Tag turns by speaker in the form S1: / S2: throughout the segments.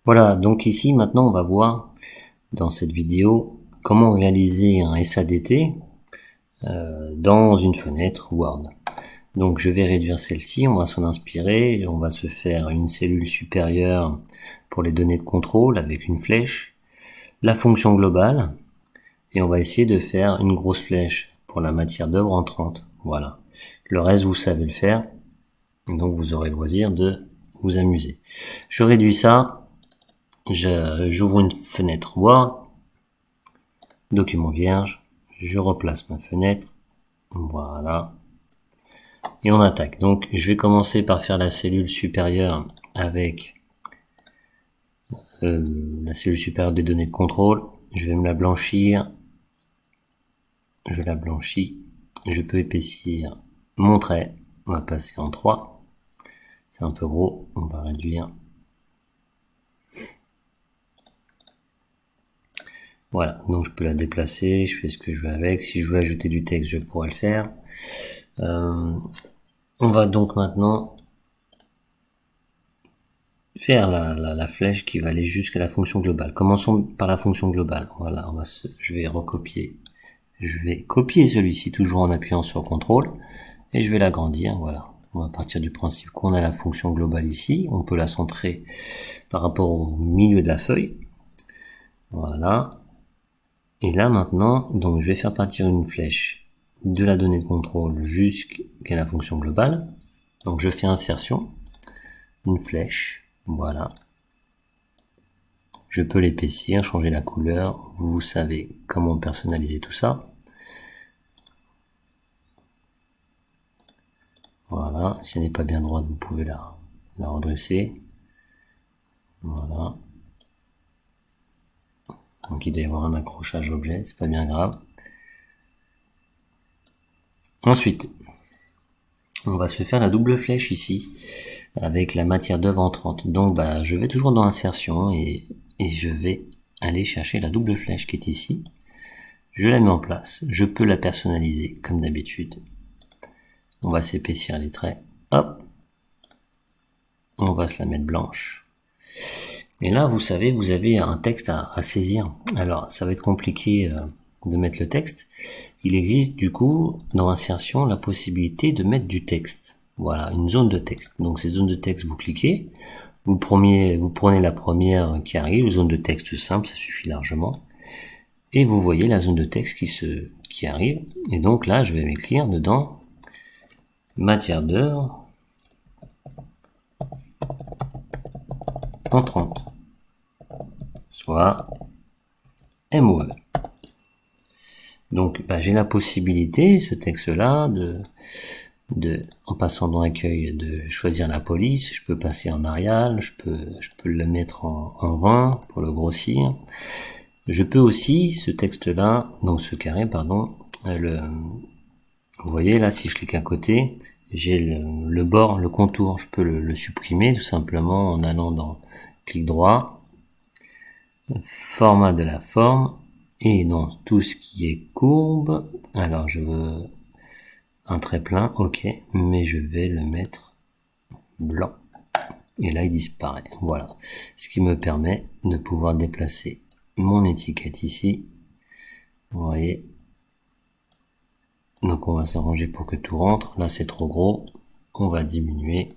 S1: Voilà, donc ici maintenant on va voir dans cette vidéo comment réaliser un SADT dans une fenêtre Word. Donc je vais réduire celle-ci, on va s'en inspirer, on va se faire une cellule supérieure pour les données de contrôle avec une flèche, la fonction globale, et on va essayer de faire une grosse flèche pour la matière d'œuvre en 30. Voilà. Le reste vous savez le faire, donc vous aurez le loisir de vous amuser. Je réduis ça, j'ouvre une fenêtre Word, document vierge, je replace ma fenêtre, voilà, et on attaque. Donc je vais commencer par faire la cellule supérieure avec la cellule supérieure des données de contrôle. Je vais me la blanchir, je la blanchis, je peux épaissir mon trait, on va passer en 3, c'est un peu gros, on va réduire. Voilà, donc je peux la déplacer, je fais ce que je veux avec. Si je veux ajouter du texte, je pourrais le faire. On va donc maintenant faire la flèche qui va aller jusqu'à la fonction globale. Commençons par la fonction globale. Voilà, je vais recopier. Je vais copier celui-ci toujours en appuyant sur CTRL et je vais l'agrandir. Voilà, on va partir du principe qu'on a la fonction globale ici. On peut la centrer par rapport au milieu de la feuille. Voilà. Et là maintenant, donc je vais faire partir une flèche de la donnée de contrôle jusqu'à la fonction globale. Donc je fais insertion, une flèche, voilà. Je peux l'épaissir, changer la couleur, vous savez comment personnaliser tout ça. Voilà, si elle n'est pas bien droite, vous pouvez la redresser. Voilà. Donc il doit y avoir un accrochage objet, c'est pas bien grave. Ensuite, on va se faire la double flèche ici, avec la matière d'œuvre en 30. Donc je vais toujours dans insertion et je vais aller chercher la double flèche qui est ici. Je la mets en place, je peux la personnaliser comme d'habitude. On va s'épaissir les traits, hop, on va se la mettre blanche. Et là, vous savez, vous avez un texte à saisir. Alors, ça va être compliqué de mettre le texte. Il existe du coup, dans insertion, la possibilité de mettre du texte. Voilà, une zone de texte. Donc, ces zones de texte, vous cliquez, vous prenez la première qui arrive, zone de texte simple, ça suffit largement. Et vous voyez la zone de texte qui arrive. Et donc là, je vais m'écrire dedans matière d'œuvre en 30, soit MOE. Donc j'ai la possibilité, ce texte-là, en passant dans accueil, de choisir la police. Je peux passer en Arial, je peux le mettre en 20 pour le grossir. Je peux aussi, ce texte-là, donc ce carré, pardon, vous voyez là, si je clique à côté, j'ai le bord, le contour, je peux le supprimer tout simplement en allant dans clic droit, format de la forme, et dans tout ce qui est courbe, alors je veux un trait plein, ok, mais je vais le mettre blanc. Et là il disparaît, voilà. Ce qui me permet de pouvoir déplacer mon étiquette ici, vous voyez. Donc on va s'arranger pour que tout rentre, là c'est trop gros, on va diminuer.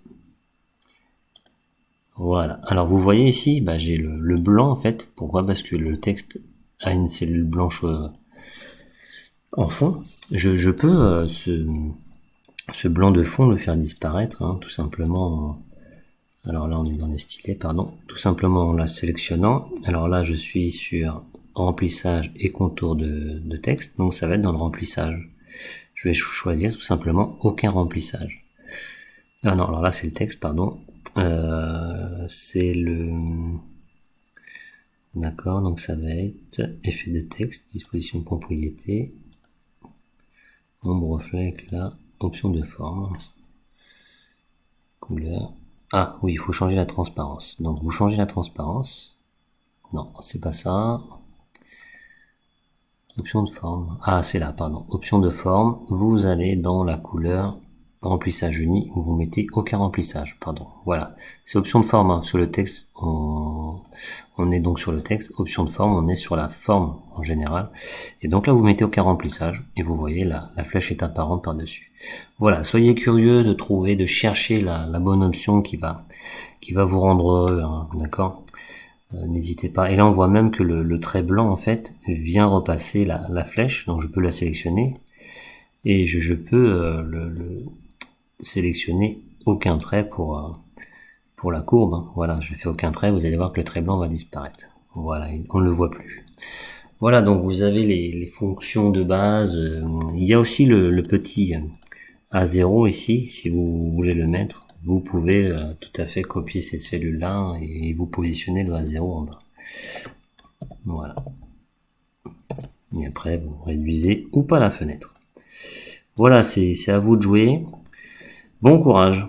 S1: Voilà, alors vous voyez ici, j'ai le blanc en fait, pourquoi? Parce que le texte a une cellule blanche en fond. Je peux ce blanc de fond le faire disparaître, hein, tout simplement. Alors là on est dans les stylets, pardon, tout simplement en la sélectionnant. Alors là je suis sur remplissage et contour de texte, donc ça va être dans le remplissage. Je vais choisir tout simplement aucun remplissage. Ah non, alors là c'est le texte, pardon. C'est le... D'accord, donc ça va être effet de texte, disposition de propriété, ombre, reflet, éclat, option de forme, couleur. Ah oui, il faut changer la transparence. Donc vous changez la transparence. Non, c'est pas ça. Option de forme. Ah, c'est là, pardon. Option de forme. Vous allez dans la couleur remplissage uni où vous mettez aucun remplissage. Pardon. Voilà. C'est option de forme, hein, sur le texte. On est donc sur le texte, option de forme, on est sur la forme en général. Et donc là, vous mettez aucun remplissage et vous voyez la flèche est apparente par-dessus. Voilà, soyez curieux de trouver, de chercher la bonne option qui va vous rendre heureux, hein, d'accord. N'hésitez pas. Et là, on voit même que le trait blanc, en fait, vient repasser la flèche. Donc, je peux la sélectionner. Et je peux le sélectionner aucun trait pour la courbe. Hein. Voilà, je fais aucun trait. Vous allez voir que le trait blanc va disparaître. Voilà, on ne le voit plus. Voilà, donc vous avez les fonctions de base. Il y a aussi le petit A0 ici, si vous voulez le mettre. Vous pouvez tout à fait copier cette cellule-là et vous positionner le A0 en bas. Voilà. Et après, vous réduisez ou pas la fenêtre. Voilà, c'est à vous de jouer. Bon courage!